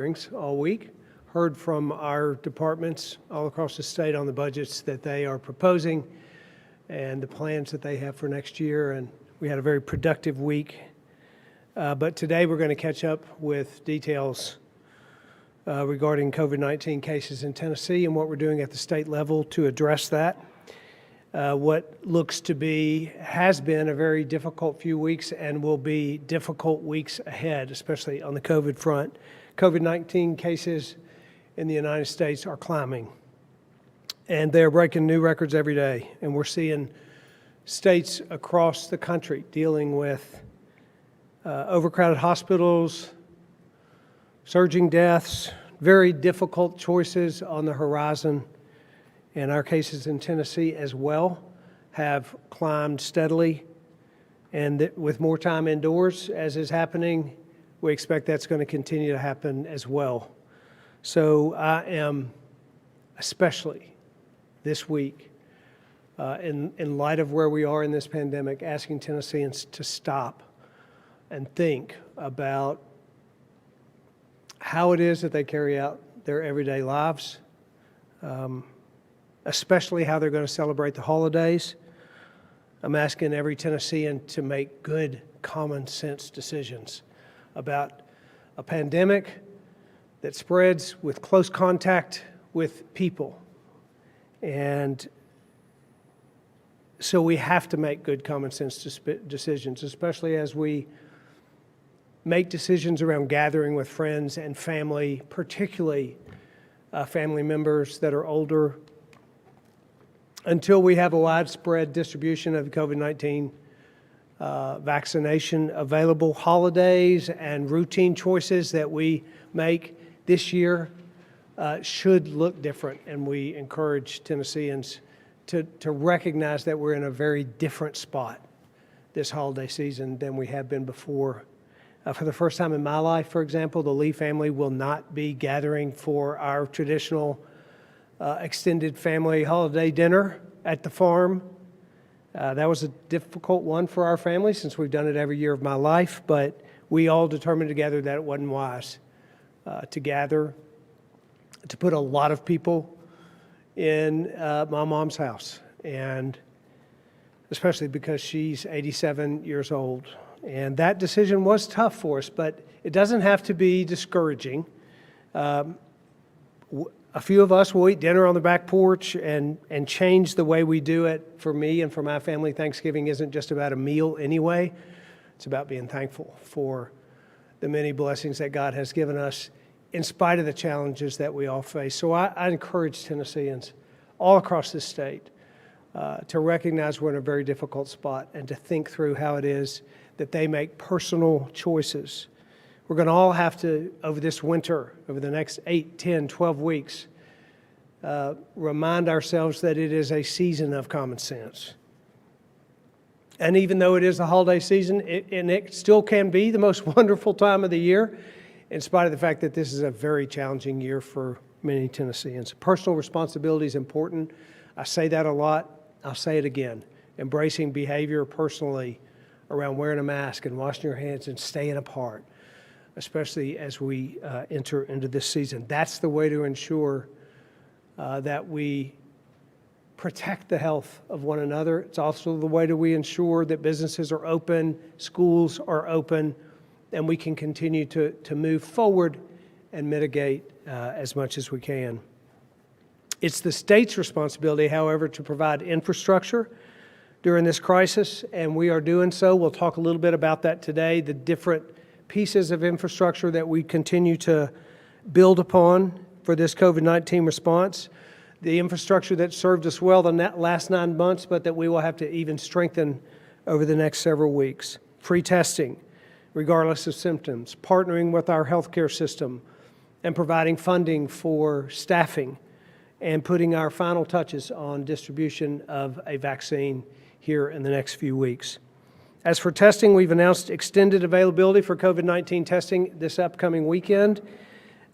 hearings all week, heard from our departments all across the state on the budgets that they are proposing and the plans that they have for next year, and we had a very productive week. But today we're going to catch up with details regarding COVID-19 cases in Tennessee and what we're doing at the state level to address that. What looks to be, has been a very difficult few weeks and will be difficult weeks ahead, especially on the COVID front. COVID-19 cases in the United States are climbing, and they're breaking new records every day. And we're seeing states across the country dealing with overcrowded hospitals, surging deaths, very difficult choices on the horizon. And our cases in Tennessee as well have climbed steadily. And with more time indoors, as is happening, we expect that's going to continue to happen as well. So I am, especially this week, in light of where we are in this pandemic, asking Tennesseans to stop and think about how it is that they carry out their everyday lives, especially how they're going to celebrate the holidays. I'm asking every Tennessean to make good, common sense decisions about a pandemic that spreads with close contact with people. And so we have to make good, common sense decisions, especially as we make decisions around gathering with friends and family, particularly family members that are older. Until we have a widespread distribution of COVID-19 vaccination available, holidays and routine choices that we make this year should look different, and we encourage Tennesseans to recognize that we're in a very different spot this holiday season than we have been before. For the first time in my life, for example, the Lee family will not be gathering for our traditional extended family holiday dinner at the farm. That was a difficult one for our family since we've done it every year of my life, but we all determined together that it wasn't wise to gather, to put a lot of people in my mom's house, and especially because she's 87 years old. And that decision was tough for us, but it doesn't have to be discouraging. A few of us will eat dinner on the back porch and change the way we do it. For me and for my family, Thanksgiving isn't just about a meal anyway. It's about being thankful for the many blessings that God has given us in spite of the challenges that we all face. So I encourage Tennesseans all across the state to recognize we're in a very difficult spot and to think through how it is that they make personal choices. We're going to all have to, over this winter, over the next 8, 10, 12 weeks, remind ourselves that it is a season of common sense. And even though it is the holiday season, it still can be the most wonderful time of the year, in spite of the fact that this is a very challenging year for many Tennesseans. Personal responsibility is important. I say that a lot. I'll say it again. Embracing behavior personally around wearing a mask and washing your hands and staying apart, especially as we enter into this season. That's the way to ensure that we protect the health of one another. It's also the way that we ensure that businesses are open, schools are open, and we can continue to move forward and mitigate as much as we can. It's the state's responsibility, however, to provide infrastructure during this crisis, and we are doing so. We'll talk a little bit about that today, the different pieces of infrastructure that we continue to build upon for this COVID-19 response, the infrastructure that served us well the last 9 months, but that we will have to even strengthen over the next several weeks. Free testing, regardless of symptoms, partnering with our healthcare system, and providing funding for staffing, and putting our final touches on distribution of a vaccine here in the next few weeks. As for testing, we've announced extended availability for COVID-19 testing this upcoming weekend.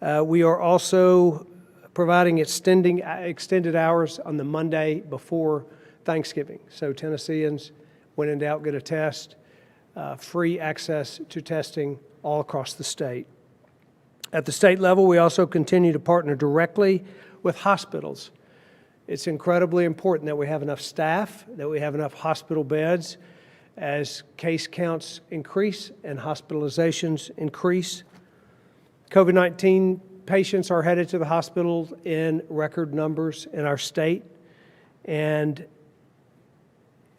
We are also providing extended hours on the Monday before Thanksgiving. So Tennesseans, when in doubt, get a test. Free access to testing all across the state. At the state level, we also continue to partner directly with hospitals. It's incredibly important that we have enough staff, that we have enough hospital beds as case counts increase and hospitalizations increase. COVID-19 patients are headed to the hospital in record numbers in our state. And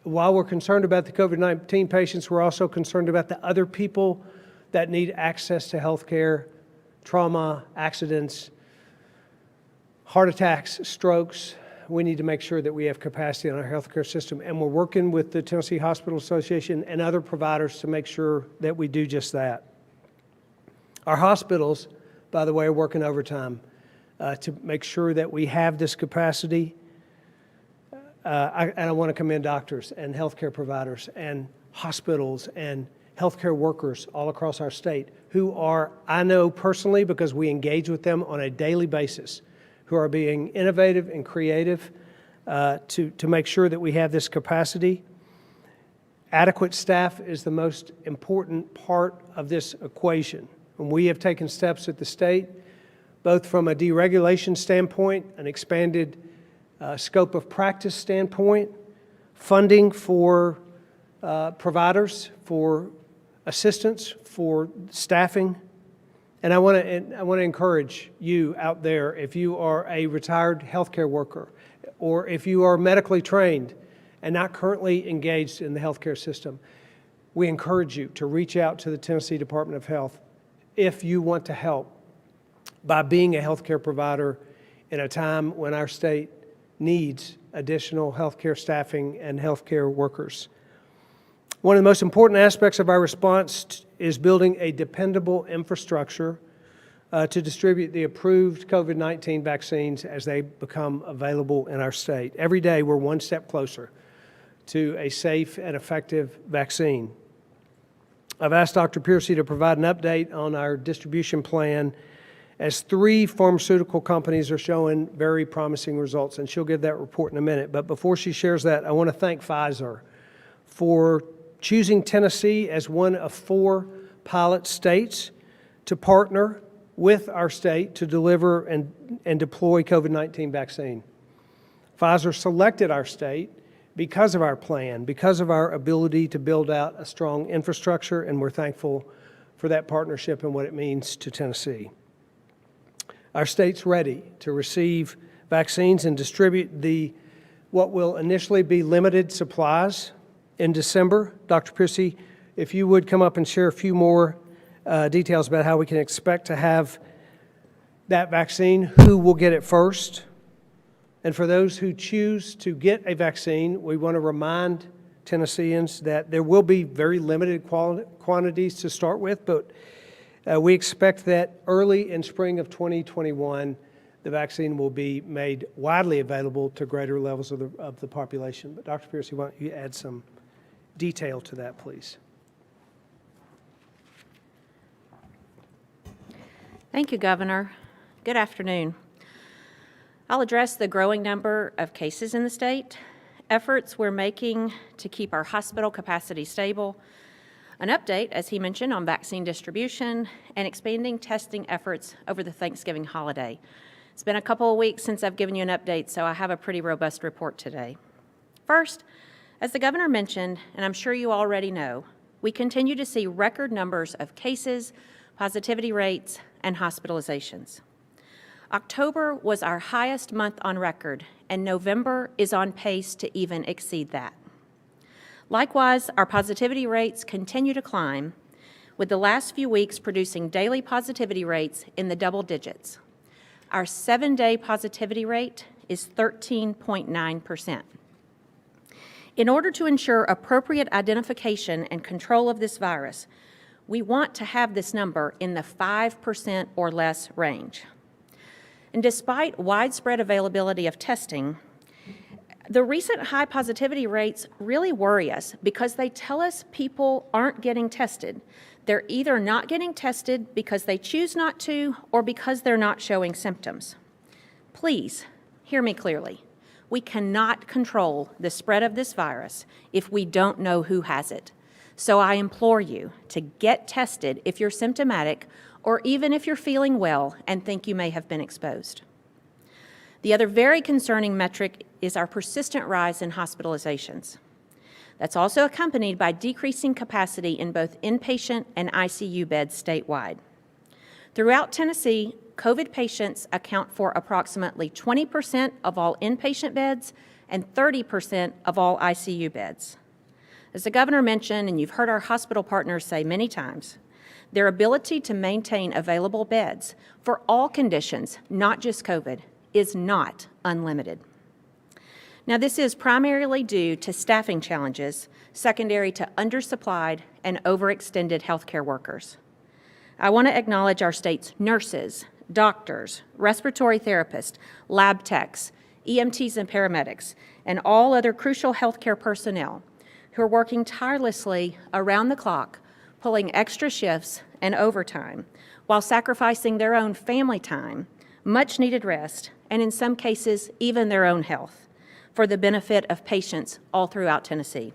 while we're concerned about the COVID-19 patients, we're also concerned about the other people that need access to health care, trauma, accidents, heart attacks, strokes. We need to make sure that we have capacity in our healthcare system. And we're working with the Tennessee Hospital Association and other providers to make sure that we do just that. Our hospitals, by the way, are working overtime to make sure that we have this capacity. And I want to commend doctors and healthcare providers and hospitals and healthcare workers all across our state who are, I know personally because we engage with them on a daily basis, who are being innovative and creative to make sure that we have this capacity. Adequate staff is the most important part of this equation. And we have taken steps at the state, both from a deregulation standpoint, an expanded scope of practice standpoint, funding for providers, for assistance, for staffing. And I want to encourage you out there, if you are a retired healthcare worker, or if you are medically trained and not currently engaged in the healthcare system, we encourage you to reach out to the Tennessee Department of Health if you want to help by being a healthcare provider in a time when our state needs additional healthcare staffing and healthcare workers. One of the most important aspects of our response is building a dependable infrastructure to distribute the approved COVID-19 vaccines as they become available in our state. Every day, we're one step closer to a safe and effective vaccine. I've asked Dr. Piercy to provide an update on our distribution plan as 3 pharmaceutical companies are showing very promising results, and she'll give that report in a minute. But before she shares that, I want to thank Pfizer for choosing Tennessee as one of 4 pilot states to partner with our state to deliver and deploy COVID-19 vaccine. Pfizer selected our state because of our plan, because of our ability to build out a strong infrastructure, and we're thankful for that partnership and what it means to Tennessee. Our state's ready to receive vaccines and distribute what will initially be limited supplies in December. Dr. Piercy, if you would come up and share a few more details about how we can expect to have that vaccine, who will get it first. And for those who choose to get a vaccine, we want to remind Tennesseans that there will be very limited quantities to start with, but we expect that early in spring of 2021, the vaccine will be made widely available to greater levels of the population. But Dr. Piercy, why don't you add some detail to that, please? Thank you, Governor. Good afternoon. I'll address the growing number of cases in the state, efforts we're making to keep our hospital capacity stable, an update, as he mentioned, on vaccine distribution, and expanding testing efforts over the Thanksgiving holiday. It's been a couple of weeks since I've given you an update, so I have a pretty robust report today. First, as the Governor mentioned, and I'm sure you already know, we continue to see record numbers of cases, positivity rates, and hospitalizations. October was our highest month on record, and November is on pace to even exceed that. Likewise, our positivity rates continue to climb, with the last few weeks producing daily positivity rates in the double digits. Our 7-day positivity rate is 13.9%. In order to ensure appropriate identification and control of this virus, we want to have this number in the 5% or less range. And despite widespread availability of testing, the recent high positivity rates really worry us because they tell us people aren't getting tested. They're either not getting tested because they choose not to or because they're not showing symptoms. Please, hear me clearly. We cannot control the spread of this virus if we don't know who has it. So I implore you to get tested if you're symptomatic or even if you're feeling well and think you may have been exposed. The other very concerning metric is our persistent rise in hospitalizations. That's also accompanied by decreasing capacity in both inpatient and ICU beds statewide. Throughout Tennessee, COVID patients account for approximately 20% of all inpatient beds and 30% of all ICU beds. As the governor mentioned, and you've heard our hospital partners say many times, their ability to maintain available beds for all conditions, not just COVID, is not unlimited. Now, this is primarily due to staffing challenges secondary to undersupplied and overextended healthcare workers. I want to acknowledge our state's nurses, doctors, respiratory therapists, lab techs, EMTs and paramedics, and all other crucial healthcare personnel who are working tirelessly around the clock, pulling extra shifts and overtime, while sacrificing their own family time, much-needed rest, and in some cases, even their own health, for the benefit of patients all throughout Tennessee.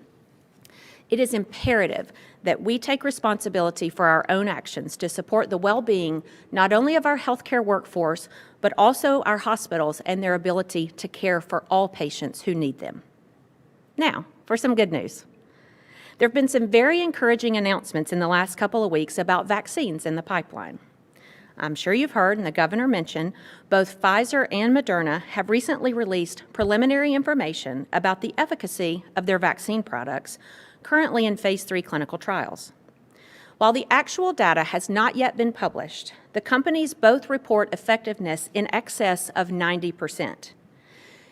It is imperative that we take responsibility for our own actions to support the well-being not only of our healthcare workforce, but also our hospitals and their ability to care for all patients who need them. Now, for some good news. There have been some very encouraging announcements in the last couple of weeks about vaccines in the pipeline. I'm sure you've heard, and the governor mentioned, both Pfizer and Moderna have recently released preliminary information about the efficacy of their vaccine products currently in phase 3 clinical trials. While the actual data has not yet been published, the companies both report effectiveness in excess of 90%.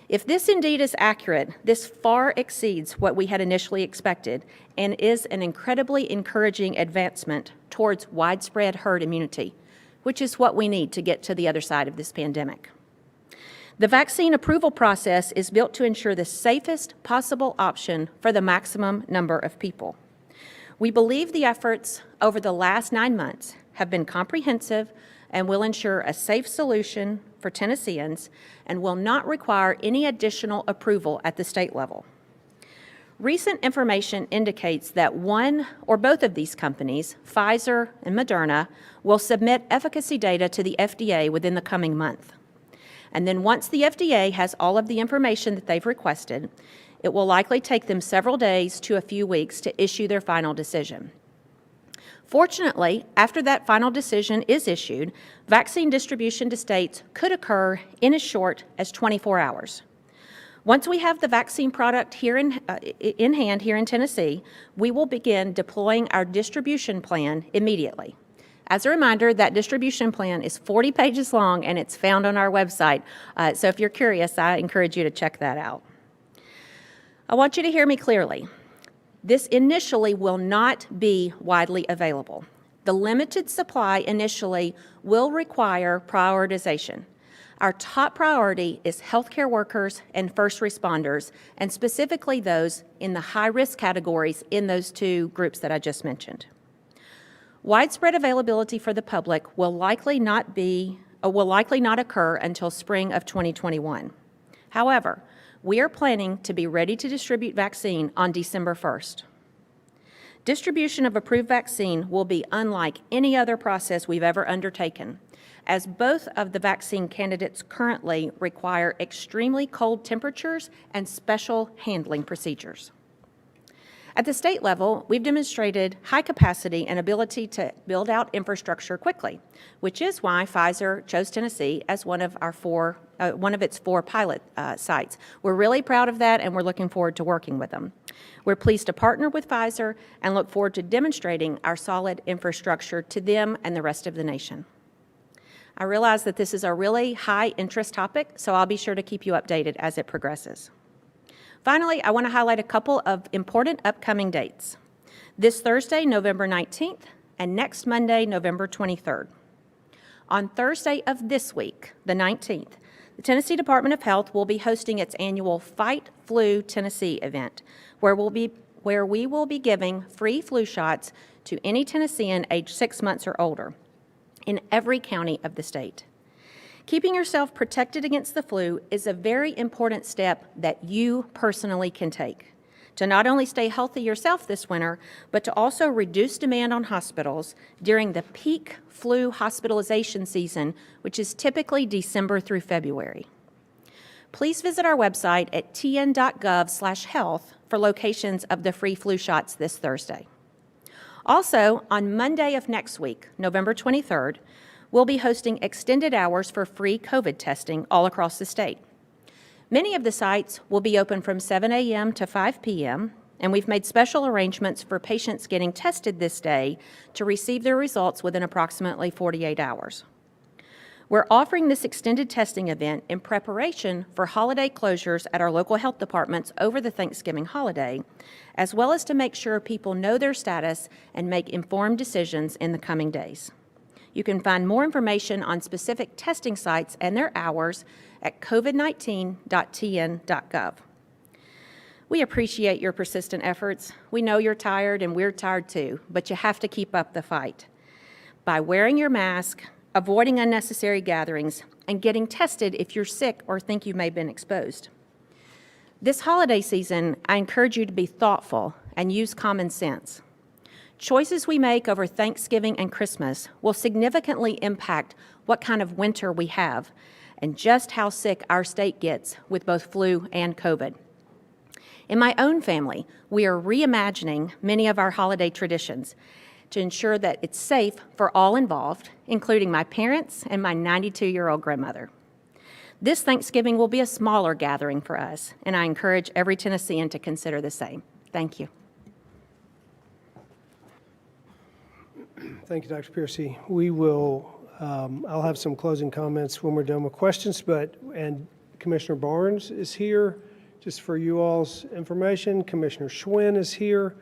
If this indeed is accurate, this far exceeds what we had initially expected and is an incredibly encouraging advancement towards widespread herd immunity, which is what we need to get to the other side of this pandemic. The vaccine approval process is built to ensure the safest possible option for the maximum number of people. We believe the efforts over the last 9 months have been comprehensive and will ensure a safe solution for Tennesseans and will not require any additional approval at the state level. Recent information indicates that one or both of these companies, Pfizer and Moderna, will submit efficacy data to the FDA within the coming month. And then once the FDA has all of the information that they've requested, it will likely take them several days to a few weeks to issue their final decision. Fortunately, after that final decision is issued, vaccine distribution to states could occur in as short as 24 hours. Once we have the vaccine product here in hand here in Tennessee, we will begin deploying our distribution plan immediately. As a reminder, that distribution plan is 40 pages long and it's found on our website. So if you're curious, I encourage you to check that out. I want you to hear me clearly. This initially will not be widely available. The limited supply initially will require prioritization. Our top priority is healthcare workers and first responders, and specifically those in the high-risk categories in those two groups that I just mentioned. Widespread availability for the public will likely not occur until spring of 2021. However, we are planning to be ready to distribute vaccine on December 1st. Distribution of approved vaccine will be unlike any other process we've ever undertaken, as both of the vaccine candidates currently require extremely cold temperatures and special handling procedures. At the state level, we've demonstrated high capacity and ability to build out infrastructure quickly, which is why Pfizer chose Tennessee as one of its 4 pilot sites. We're really proud of that, and we're looking forward to working with them. We're pleased to partner with Pfizer and look forward to demonstrating our solid infrastructure to them and the rest of the nation. I realize that this is a really high-interest topic, so I'll be sure to keep you updated as it progresses. Finally, I want to highlight a couple of important upcoming dates. This Thursday, November 19th, and next Monday, November 23rd. On Thursday of this week, the 19th, the Tennessee Department of Health will be hosting its annual Fight Flu Tennessee event, where we will be giving free flu shots to any Tennessean aged 6 months or older in every county of the state. Keeping yourself protected against the flu is a very important step that you personally can take. to not only stay healthy yourself this winter, but to also reduce demand on hospitals during the peak flu hospitalization season, which is typically December through February. Please visit our website at tn.gov/health for locations of the free flu shots this Thursday. Also, on Monday of next week, November 23rd, we'll be hosting extended hours for free COVID testing all across the state. Many of the sites will be open from 7 a.m. to 5 p.m., and we've made special arrangements for patients getting tested this day to receive their results within approximately 48 hours. We're offering this extended testing event in preparation for holiday closures at our local health departments over the Thanksgiving holiday, as well as to make sure people know their status and make informed decisions in the coming days. You can find more information on specific testing sites and their hours at covid19.tn.gov. We appreciate your persistent efforts. We know you're tired and we're tired too, but you have to keep up the fight. By wearing your mask, avoiding unnecessary gatherings, and getting tested if you're sick or think you may have been exposed. This holiday season, I encourage you to be thoughtful and use common sense. Choices we make over Thanksgiving and Christmas will significantly impact what kind of winter we have and just how sick our state gets with both flu and COVID. In my own family, we are reimagining many of our holiday traditions to ensure that it's safe for all involved, including my parents and my 92-year-old grandmother. This Thanksgiving will be a smaller gathering for us, and I encourage every Tennessean to consider the same. Thank you. Thank you, Dr. Piercy. We will, I'll have some closing comments when we're done with questions, and Commissioner Barnes is here, just for you all's information. Commissioner Schwinn is here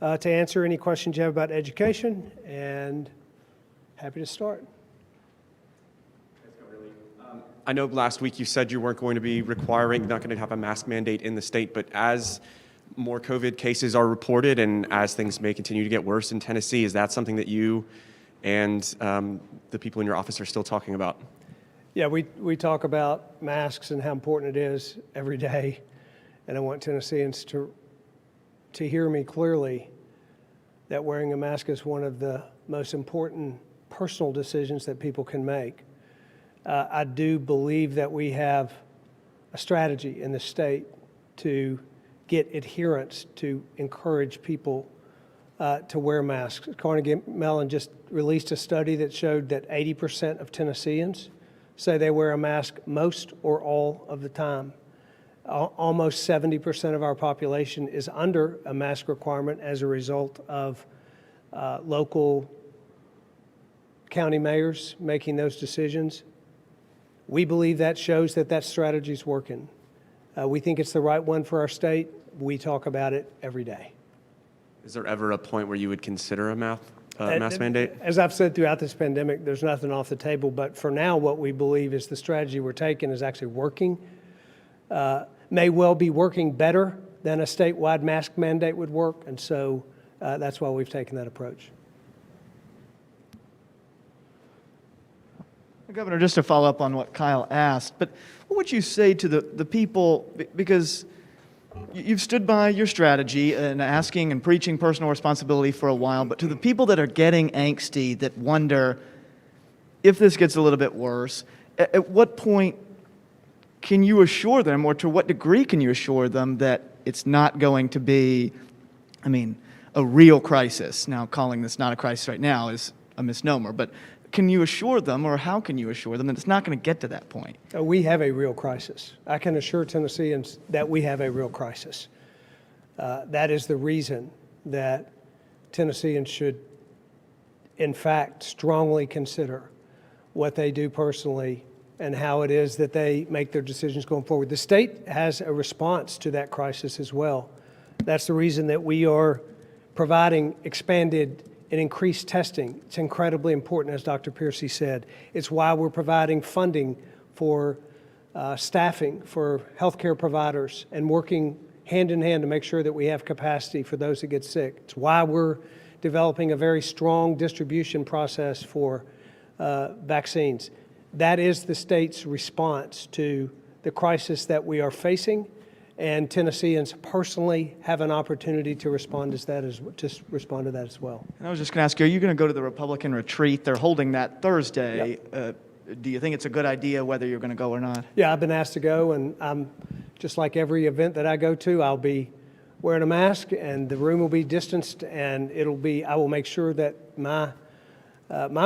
to answer any questions you have about education, and happy to start. I know last week you said you weren't going to be not going to have a mask mandate in the state, but as more COVID cases are reported and as things may continue to get worse in Tennessee, is that something that you and the people in your office are still talking about? Yeah, we talk about masks and how important it is every day, and I want Tennesseans to hear me clearly that wearing a mask is one of the most important personal decisions that people can make. I do believe that we have a strategy in the state to get adherence to encourage people to wear masks. Carnegie Mellon just released a study that showed that 80% of Tennesseans say they wear a mask most or all of the time. Almost 70% of our population is under a mask requirement as a result of local county mayors making those decisions. We believe that shows that that strategy is working. We think it's the right one for our state. We talk about it every day. Is there ever a point where you would consider a mask mandate? As I've said throughout this pandemic, there's nothing off the table, but for now what we believe is the strategy we're taking is actually working. May well be working better than a statewide mask mandate would work, and so that's why we've taken that approach. Governor, just to follow up on what Kyle asked, but what would you say to the people, because you've stood by your strategy and asking and preaching personal responsibility for a while, but to the people that are getting angsty, that wonder if this gets a little bit worse, at what point can you assure them, or to what degree can you assure them that it's not going to be, a real crisis? Now, calling this not a crisis right now is a misnomer, but can you assure them, or how can you assure them that it's not going to get to that point? We have a real crisis. I can assure Tennesseans that we have a real crisis. That is the reason that Tennesseans should, in fact, strongly consider what they do personally and how it is that they make their decisions going forward. The state has a response to that crisis as well. That's the reason that we are providing expanded and increased testing. It's incredibly important, as Dr. Piercy said. It's why we're providing funding for staffing for healthcare providers and working hand in hand to make sure that we have capacity for those that get sick. It's why we're developing a very strong distribution process for vaccines. That is the state's response to the crisis that we are facing, and Tennesseans personally have an opportunity to respond to that as well. And I was just going to ask you, are you going to go to the Republican retreat? They're holding that Thursday. Do you think it's a good idea whether you're going to go or not? Yeah, I've been asked to go, and I'm just like every event that I go to, I'll be wearing a mask, and the room will be distanced, and I will make sure that my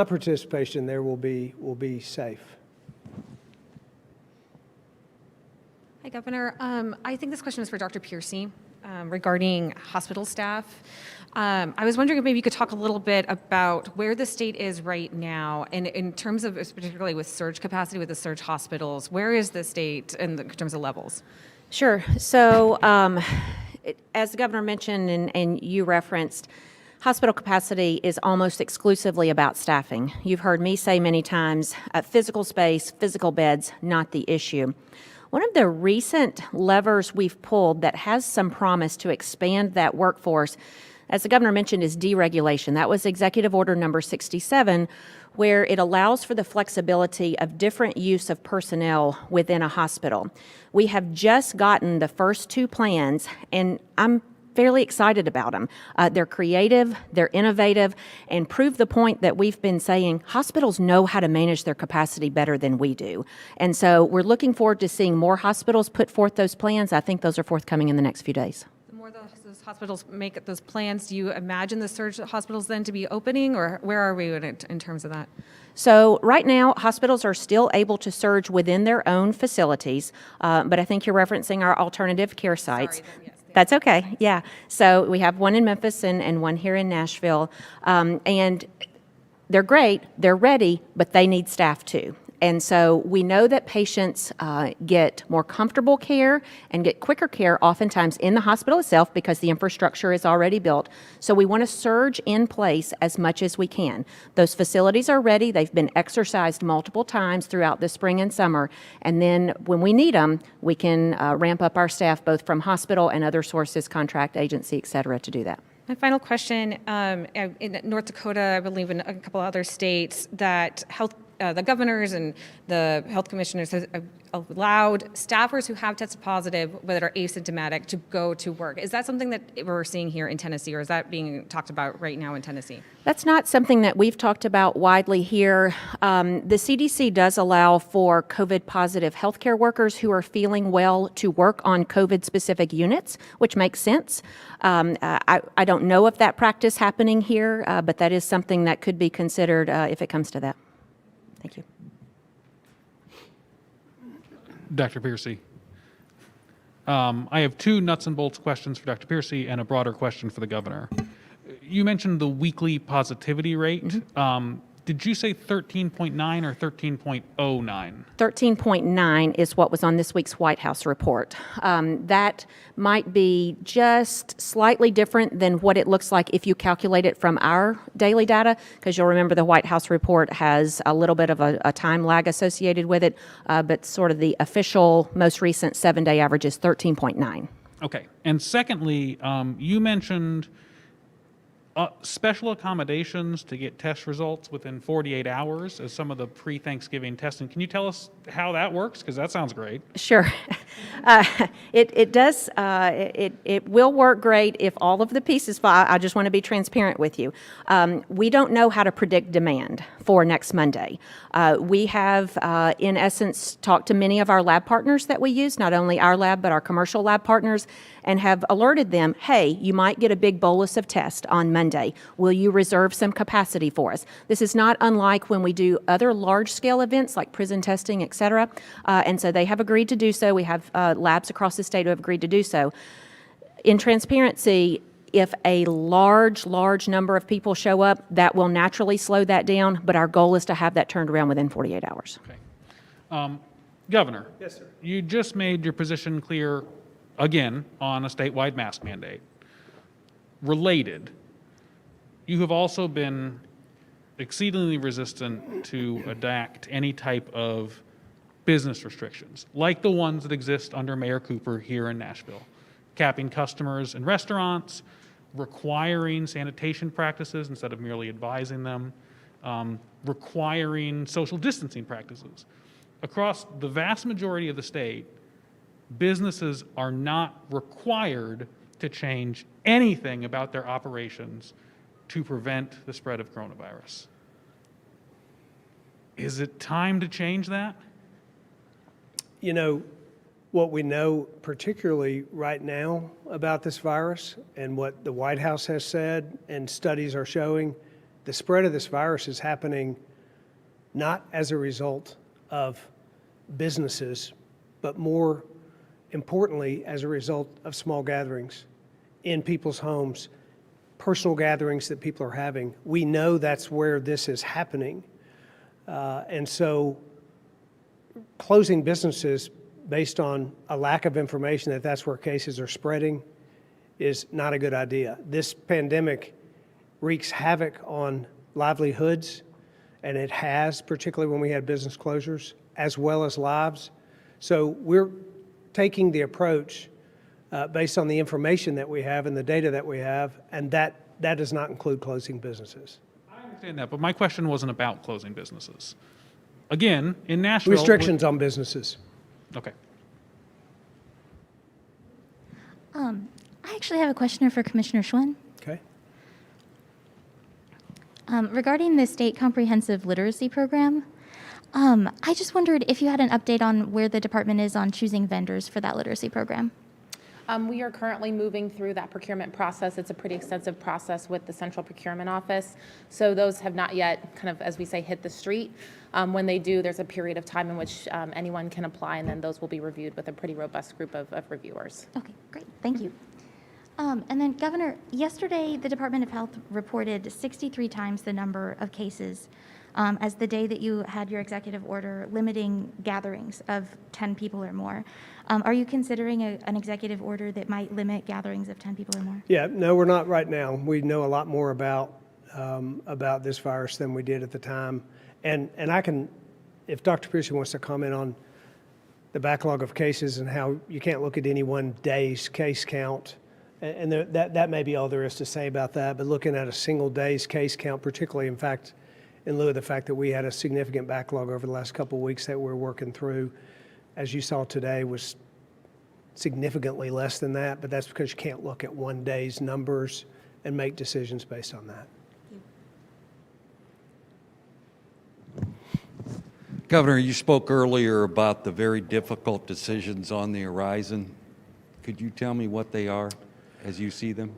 participation there will be safe. Hi, Governor. I think this question is for Dr. Piercy regarding hospital staff. I was wondering if maybe you could talk a little bit about where the state is right now, and in terms of, particularly with surge capacity with the surge hospitals, where is the state in terms of levels? Sure. So as the governor mentioned and you referenced, hospital capacity is almost exclusively about staffing. You've heard me say many times, physical space, physical beds, not the issue. One of the recent levers we've pulled that has some promise to expand that workforce, as the governor mentioned, is deregulation. That was Executive Order number 67, where it allows for the flexibility of different use of personnel within a hospital. We have just gotten the first 2 plans, and I'm fairly excited about them. They're creative, they're innovative, and prove the point that we've been saying hospitals know how to manage their capacity better than we do. And so we're looking forward to seeing more hospitals put forth those plans. I think those are forthcoming in the next few days. The more those hospitals make those plans, do you imagine the surge hospitals then to be opening, or where are we in terms of that? So right now, hospitals are still able to surge within their own facilities, but I think you're referencing our alternative care sites. Sorry, yes. That's okay, yeah. So we have one in Memphis and one here in Nashville. And they're great, they're ready, but they need staff too. And so we know that patients get more comfortable care and get quicker care oftentimes in the hospital itself because the infrastructure is already built. So we want to surge in place as much as we can. Those facilities are ready. They've been exercised multiple times throughout the spring and summer. And then when we need them, we can ramp up our staff both from hospital and other sources, contract agency, et cetera, to do that. My final question, in North Dakota, I believe in a couple other states, that the governors and the health commissioners have allowed staffers who have tested positive but are asymptomatic to go to work. Is that something that we're seeing here in Tennessee, or is that being talked about right now in Tennessee? That's not something that we've talked about widely here. The CDC does allow for COVID positive healthcare workers who are feeling well to work on COVID specific units, which makes sense. I don't know of that practice happening here, but that is something that could be considered if it comes to that. Thank you. Dr. Piercy. I have 2 nuts and bolts questions for Dr. Piercy and a broader question for the governor. You mentioned the weekly positivity rate. Mm-hmm. Did you say 13.9 or 13.09? 13.9 is what was on this week's White House report. That might be just slightly different than what it looks like if you calculate it from our daily data, because you'll remember the White House report has a little bit of a time lag associated with it, but sort of the official, most recent 7-day average is 13.9. Okay. And secondly, you mentioned special accommodations to get test results within 48 hours as some of the pre-Thanksgiving testing. Can you tell us how that works? Because that sounds great. Sure. It does. It will work great if all of the pieces fall. I just want to be transparent with you. We don't know how to predict demand for next Monday. We have, in essence, talked to many of our lab partners that we use, not only our lab, but our commercial lab partners, and have alerted them, hey, you might get a big bolus of tests on Monday. Will you reserve some capacity for us? This is not unlike when we do other large-scale events like prison testing, et cetera. And so they have agreed to do so. We have labs across the state who have agreed to do so. In transparency, if a large number of people show up, that will naturally slow that down, but our goal is to have that turned around within 48 hours. Okay. Governor. Yes, sir. You just made your position clear again on a statewide mask mandate. Related, you have also been exceedingly resistant to enact any type of business restrictions, like the ones that exist under Mayor Cooper here in Nashville, capping customers in restaurants, requiring sanitation practices instead of merely advising them, requiring social distancing practices. Across the vast majority of the state, businesses are not required to change anything about their operations to prevent the spread of coronavirus. Is it time to change that? You know, what we know particularly right now about this virus and what the White House has said and studies are showing, the spread of this virus is happening not as a result of businesses, but more importantly, as a result of small gatherings in people's homes, personal gatherings that people are having. We know that's where this is happening. And so closing businesses based on a lack of information that that's where cases are spreading is not a good idea. This pandemic wreaks havoc on livelihoods, and it has, particularly when we had business closures, as well as lives. So we're taking the approach based on the information that we have and the data that we have, and that does not include closing businesses. I understand that, but my question wasn't about closing businesses. Again, in Nashville... Restrictions on businesses. Okay. I actually have a question for Commissioner Schwinn. Okay. Regarding the state comprehensive literacy program, I just wondered if you had an update on where the department is on choosing vendors for that literacy program. We are currently moving through that procurement process. It's a pretty extensive process with the Central Procurement Office. So those have not yet, kind of, as we say, hit the street. When they do, there's a period of time in which anyone can apply, and then those will be reviewed with a pretty robust group of reviewers. Okay, great, thank you. And then, Governor, yesterday the Department of Health reported 63 times the number of cases as the day that you had your executive order limiting gatherings of 10 people or more. Are you considering an executive order that might limit gatherings of 10 people or more? Yeah, no, we're not right now. We know a lot more about this virus than we did at the time. And I can, if Dr. Pearson wants to comment on the backlog of cases and how you can't look at any one day's case count, and that may be all there is to say about that, but looking at a single day's case count, particularly, in fact, in lieu of the fact that we had a significant backlog over the last couple of weeks that we're working through, as you saw today, was significantly less than that, but that's because you can't look at one day's numbers and make decisions based on that. Governor, you spoke earlier about the very difficult decisions on the horizon. Could you tell me what they are as you see them?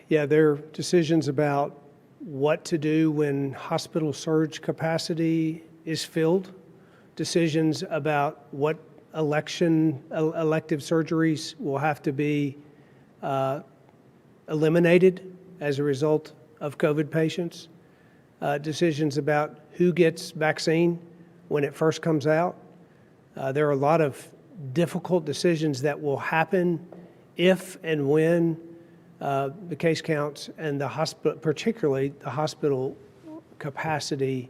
Yeah, there are decisions about what to do when hospital surge capacity is filled, decisions about what elective surgeries will have to be eliminated as a result of COVID patients, decisions about who gets vaccine when it first comes out. There are a lot of difficult decisions that will happen if and when the case counts and the hospital, particularly the hospital capacity,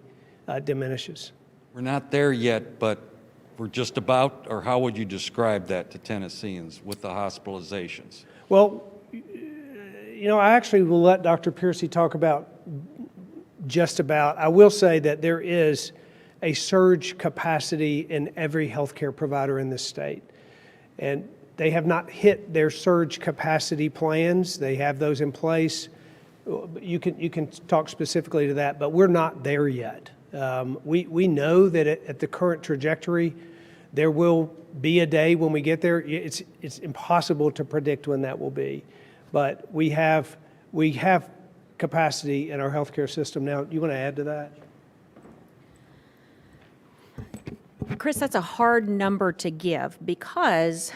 diminishes. We're not there yet, but we're just about, or how would you describe that to Tennesseans with the hospitalizations? Well, you know, I actually will let Dr. Piercy talk about just about. I will say that there is a surge capacity in every healthcare provider in this state. And they have not hit their surge capacity plans. They have those in place. You can talk specifically to that, but we're not there yet. We know that at the current trajectory, there will be a day when we get there. It's impossible to predict when that will be, but we have capacity in our healthcare system now. You want to add to that? Chris, that's a hard number to give because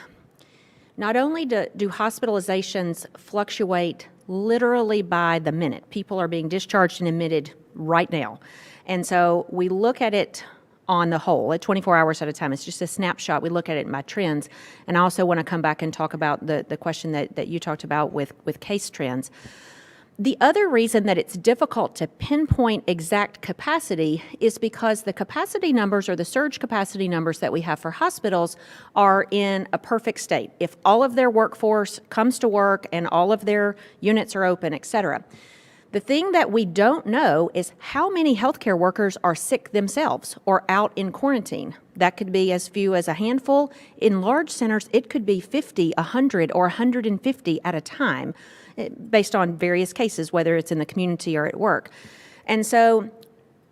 not only do hospitalizations fluctuate literally by the minute, people are being discharged and admitted right now. And so we look at it on the whole at 24 hours at a time. It's just a snapshot. We look at it by trends. And I also want to come back and talk about the question that you talked about with case trends. The other reason that it's difficult to pinpoint exact capacity is because the capacity numbers or the surge capacity numbers that we have for hospitals are in a perfect state. If all of their workforce comes to work and all of their units are open, et cetera. The thing that we don't know is how many healthcare workers are sick themselves or out in quarantine. That could be as few as a handful. In large centers, it could be 50, 100, or 150 at a time, based on various cases, whether it's in the community or at work. And so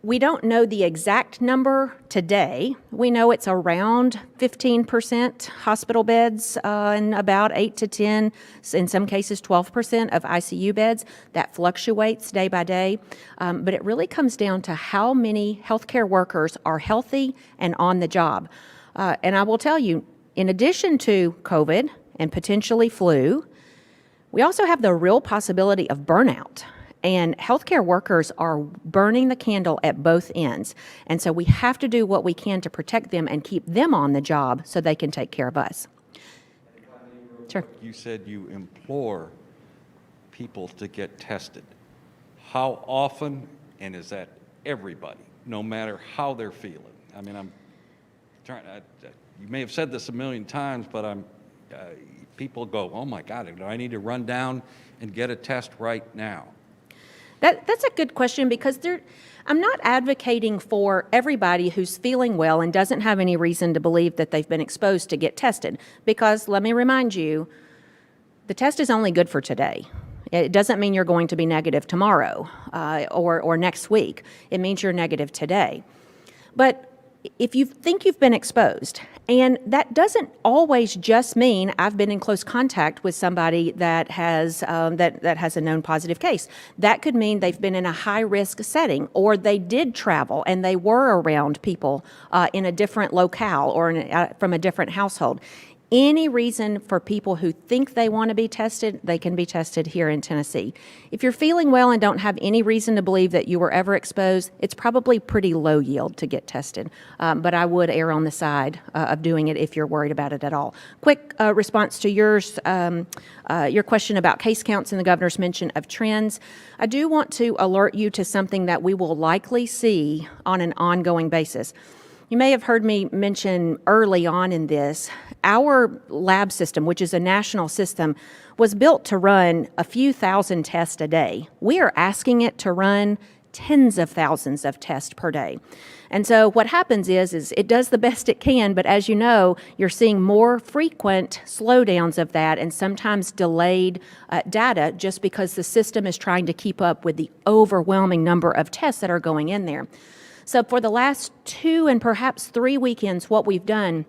we don't know the exact number today. We know it's around 15% hospital beds and about 8 to 10, in some cases 12% of ICU beds. That fluctuates day by day. But it really comes down to how many healthcare workers are healthy and on the job. And I will tell you, in addition to COVID and potentially flu, we also have the real possibility of burnout. And healthcare workers are burning the candle at both ends. And so we have to do what we can to protect them and keep them on the job so they can take care of us. Sure. You said you implore people to get tested. How often, and is that everybody, no matter how they're feeling? I mean, I'm trying, you may have said this a million times, but people go, oh my God, do I need to run down and get a test right now? That's a good question, because I'm not advocating for everybody who's feeling well and doesn't have any reason to believe that they've been exposed to get tested. Because let me remind you, the test is only good for today. It doesn't mean you're going to be negative tomorrow or next week. It means you're negative today. But if you think you've been exposed, and that doesn't always just mean I've been in close contact with somebody that has that has a known positive case. That could mean they've been in a high-risk setting, or they did travel and they were around people in a different locale or from a different household. Any reason for people who think they want to be tested, they can be tested here in Tennessee. If you're feeling well and don't have any reason to believe that you were ever exposed, it's probably pretty low yield to get tested. But I would err on the side of doing it if you're worried about it at all. Quick response to yours, your question about case counts and the governor's mention of trends. I do want to alert you to something that we will likely see on an ongoing basis. You may have heard me mention early on in this, our lab system, which is a national system, was built to run a few thousand tests a day. We are asking it to run tens of thousands of tests per day. And so what happens is it does the best it can, but as you know, you're seeing more frequent slowdowns of that and sometimes delayed data just because the system is trying to keep up with the overwhelming number of tests that are going in there. So for the last 2 and perhaps 3 weekends, what we've done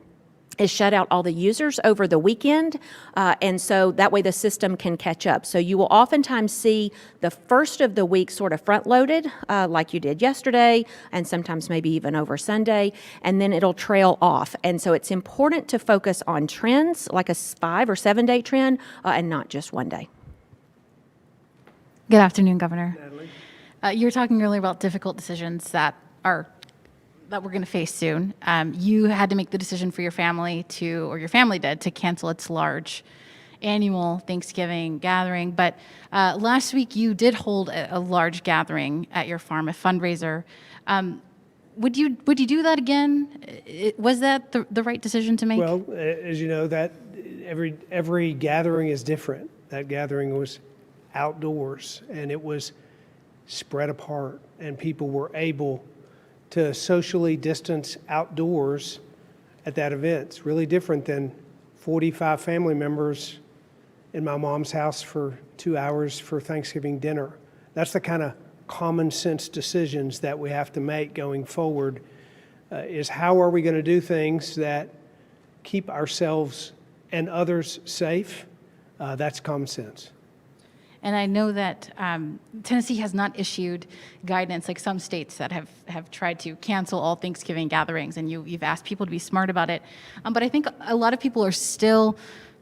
is shut out all the users over the weekend, and so that way the system can catch up. So you will oftentimes see the first of the week sort of front-loaded, like you did yesterday, and sometimes maybe even over Sunday, and then it'll trail off. And so it's important to focus on trends, like a 5 or 7 day trend, and not just 1 day. Good afternoon, Governor. Natalie? You were talking earlier about difficult decisions that we're going to face soon. You had to make the decision for your family or your family did, to cancel its large annual Thanksgiving gathering. But last week you did hold a large gathering at your farm, a fundraiser. Would you do that again? Was that the right decision to make? Well, as you know, that every gathering is different. That gathering was outdoors, and it was spread apart, and people were able to socially distance outdoors at that event. It's really different than 45 family members in my mom's house for 2 hours for Thanksgiving dinner. That's the kind of common sense decisions that we have to make going forward, is how are we going to do things that keep ourselves and others safe? That's common sense. And I know that Tennessee has not issued guidance like some states that have tried to cancel all Thanksgiving gatherings, and you've asked people to be smart about it. But I think a lot of people are still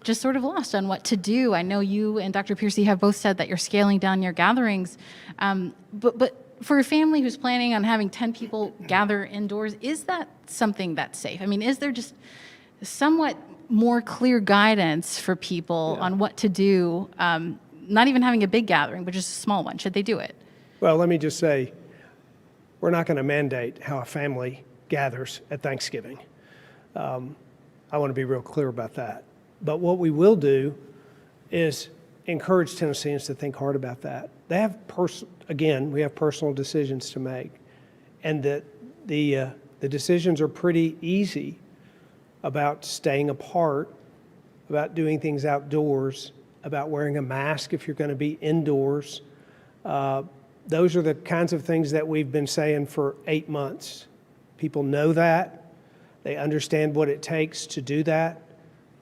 just sort of lost on what to do. I know you and Dr. Piercy have both said that you're scaling down your gatherings. But for a family who's planning on having 10 people gather indoors, is that something that's safe? I mean, is there just somewhat more clear guidance for people on what to do? Not even having a big gathering, but just a small one. Should they do it? Well, let me just say, we're not going to mandate how a family gathers at Thanksgiving. I want to be real clear about that. But what we will do is encourage Tennesseans to think hard about that. They have again, we have personal decisions to make, and that the decisions are pretty easy about staying apart, about doing things outdoors, about wearing a mask if you're going to be indoors. Those are the kinds of things that we've been saying for 8 months. People know that. They understand what it takes to do that.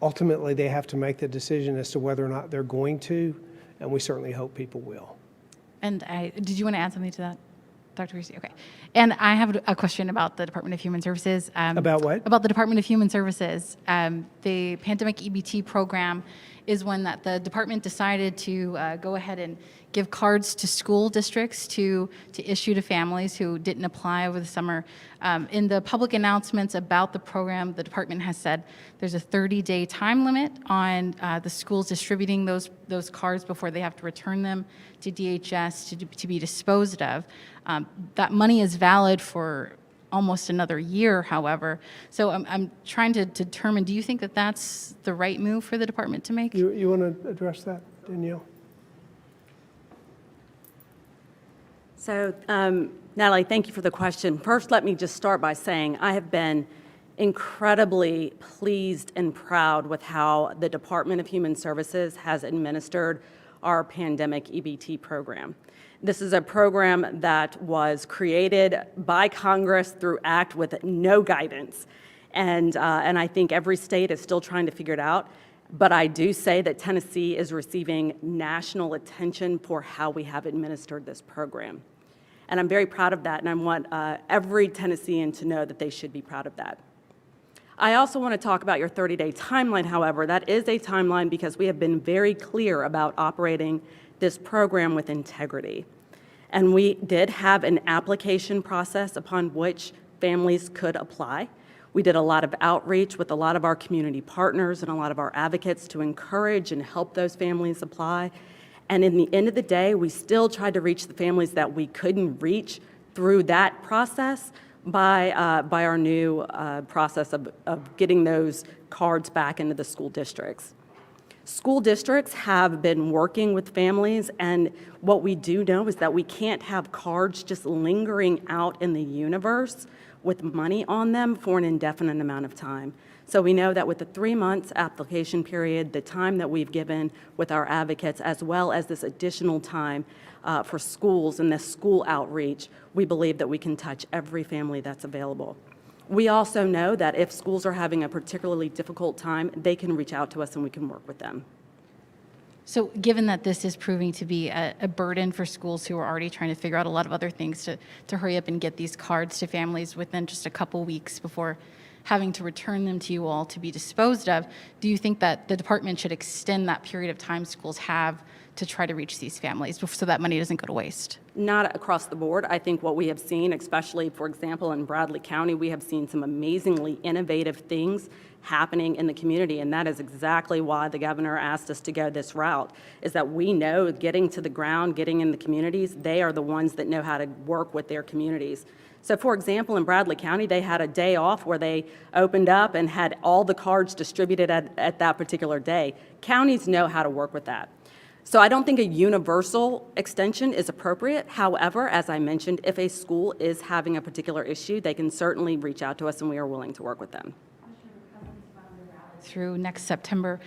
Ultimately, they have to make the decision as to whether or not they're going to, and we certainly hope people will. And did you want to add something to that, Dr. Reese? Okay. And I have a question about the Department of Human Services. About what? About the Department of Human Services. The pandemic EBT program is one that the department decided to go ahead and give cards to school districts to issue to families who didn't apply over the summer. In the public announcements about the program, the department has said there's a 30-day time limit on the schools distributing those cards before they have to return them to DHS to be disposed of. That money is valid for almost another year, however. So I'm trying to determine, do you think that that's the right move for the department to make? You want to address that, Danielle? So, Natalie, thank you for the question. First, let me just start by saying I have been incredibly pleased and proud with how the Department of Human Services has administered our pandemic EBT program. This is a program that was created by Congress through act with no guidance. And I think every state is still trying to figure it out. But I do say that Tennessee is receiving national attention for how we have administered this program. And I'm very proud of that, and I want every Tennessean to know that they should be proud of that. I also want to talk about your 30-day timeline, however. That is a timeline because we have been very clear about operating this program with integrity. And we did have an application process upon which families could apply. We did a lot of outreach with a lot of our community partners and a lot of our advocates to encourage and help those families apply. And in the end of the day, we still tried to reach the families that we couldn't reach through that process by our new process of getting those cards back into the school districts. School districts have been working with families, and what we do know is that we can't have cards just lingering out in the universe with money on them for an indefinite amount of time. So we know that with the 3 months application period, the time that we've given with our advocates, as well as this additional time for schools and this school outreach, we believe that we can touch every family that's available. We also know that if schools are having a particularly difficult time, they can reach out to us and we can work with them. So given that this is proving to be a burden for schools who are already trying to figure out a lot of other things to hurry up and get these cards to families within just a couple weeks before having to return them to you all to be disposed of, do you think that the department should extend that period of time schools have to try to reach these families so that money doesn't go to waste? Not across the board. I think what we have seen, especially, for example, in Bradley County, we have seen some amazingly innovative things happening in the community, and that is exactly why the governor asked us to go this route, is that we know getting to the ground, getting in the communities, they are the ones that know how to work with their communities. So, for example, in Bradley County, they had a day off where they opened up and had all the cards distributed at that particular day. Counties know how to work with that. So I don't think a universal extension is appropriate. However, as I mentioned, if a school is having a particular issue, they can certainly reach out to us and we are willing to work with them. Through next September.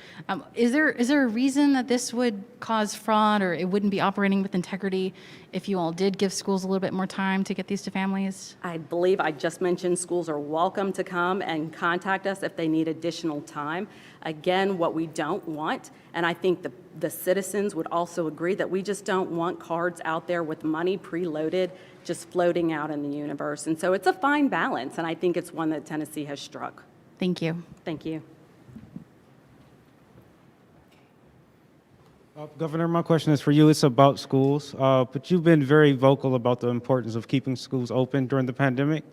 Is there a reason that this would cause fraud or it wouldn't be operating with integrity if you all did give schools a little bit more time to get these to families? I believe I just mentioned schools are welcome to come and contact us if they need additional time. Again, what we don't want, and I think the citizens would also agree, that we just don't want cards out there with money preloaded just floating out in the universe. And so it's a fine balance, and I think it's one that Tennessee has struck. Thank you. Thank you. Governor, my question is for you. It's about schools, but you've been very vocal about the importance of keeping schools open during the pandemic.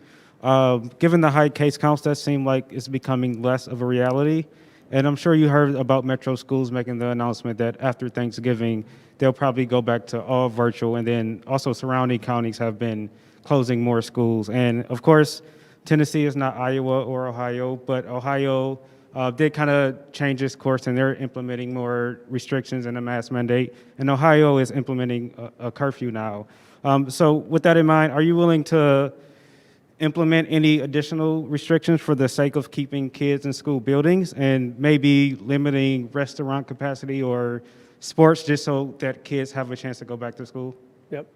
Given the high case counts, that seem like it's becoming less of a reality. And I'm sure you heard about Metro schools making the announcement that after Thanksgiving, they'll probably go back to all virtual. And then also surrounding counties have been closing more schools. And of course, Tennessee is not Iowa or Ohio, but Ohio did kind of change its course, and they're implementing more restrictions and a mask mandate. And Ohio is implementing a curfew now. So with that in mind, are you willing to implement any additional restrictions for the sake of keeping kids in school buildings and maybe limiting restaurant capacity or sports just so that kids have a chance to go back to school? Yep.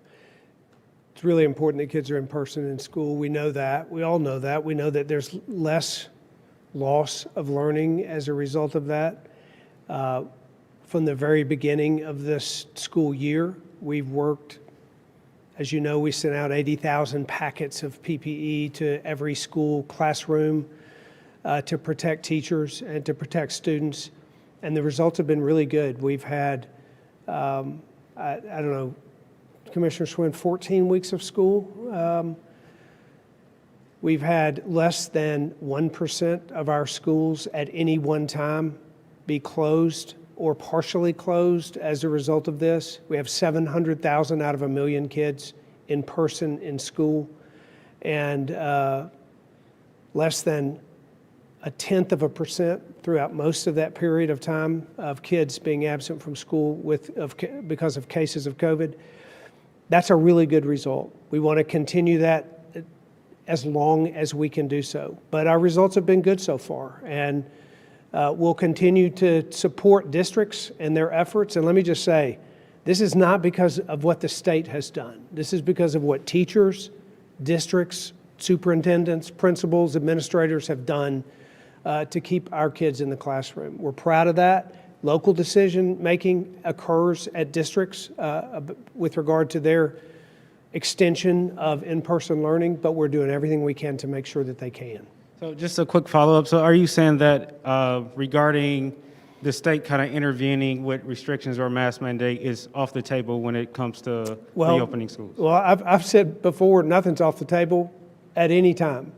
It's really important that kids are in person in school. We know that. We all know that. We know that there's less loss of learning as a result of that. From the very beginning of this school year, we've worked, as you know, we sent out 80,000 packets of PPE to every school classroom to protect teachers and to protect students. And the results have been really good. We've had, I don't know, Commissioner Schwinn, 14 weeks of school. We've had less than 1% of our schools at any one time be closed or partially closed as a result of this. We have 700,000 out of 1 million kids in person in school, and less than 0.1% throughout most of that period of time of kids being absent from school because of cases of COVID. That's a really good result. We want to continue that as long as we can do so. But our results have been good so far, and we'll continue to support districts and their efforts. And let me just say, this is not because of what the state has done. This is because of what teachers, districts, superintendents, principals, administrators have done to keep our kids in the classroom. We're proud of that. Local decision-making occurs at districts with regard to their extension of in-person learning, but we're doing everything we can to make sure that they can. So just a quick follow-up. So are you saying that regarding the state kind of intervening with restrictions or mask mandate is off the table when it comes to reopening schools? Well, I've said before, nothing's off the table at any time.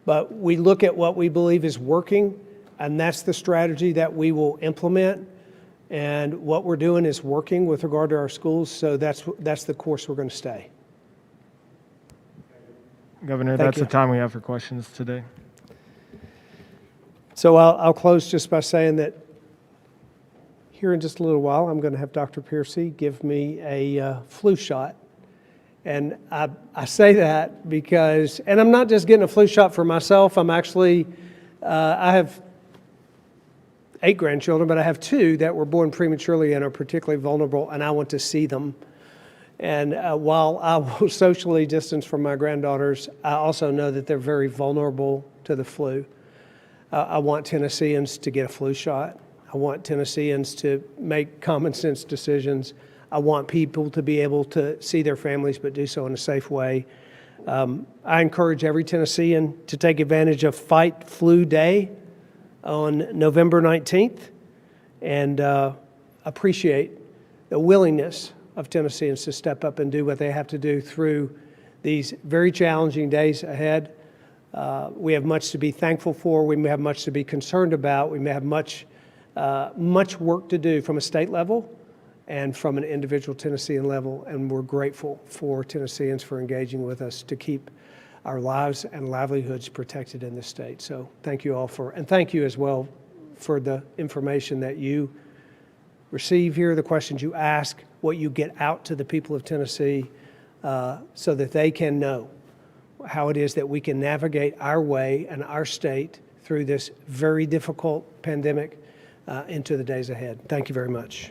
But we look at what we believe is working, and that's the strategy that we will implement. And what we're doing is working with regard to our schools, so that's the course we're going to stay. Governor, Thank that's you. the time we have for questions today. So I'll close just by saying that here in just a little while, I'm going to have Dr. Piercy give me a flu shot. And I say that because, and I'm not just getting a flu shot for myself. I'm actually, I have 8 grandchildren, but I have 2 that were born prematurely and are particularly vulnerable, and I want to see them. And while I will socially distance from my granddaughters, I also know that they're very vulnerable to the flu. I want Tennesseans to get a flu shot. I want Tennesseans to make common sense decisions. I want people to be able to see their families, but do so in a safe way. I encourage every Tennessean to take advantage of Fight Flu Day on November 19th and appreciate the willingness of Tennesseans to step up and do what they have to do through these very challenging days ahead. We have much to be thankful for. We may have much to be concerned about. We may have much work to do from a state level and from an individual Tennessean level, and we're grateful for Tennesseans for engaging with us to keep our lives and livelihoods protected in this state. So thank you all and thank you as well for the information that you receive here, the questions you ask, what you get out to the people of Tennessee so that they can know how it is that we can navigate our way and our state through this very difficult pandemic into the days ahead. Thank you very much.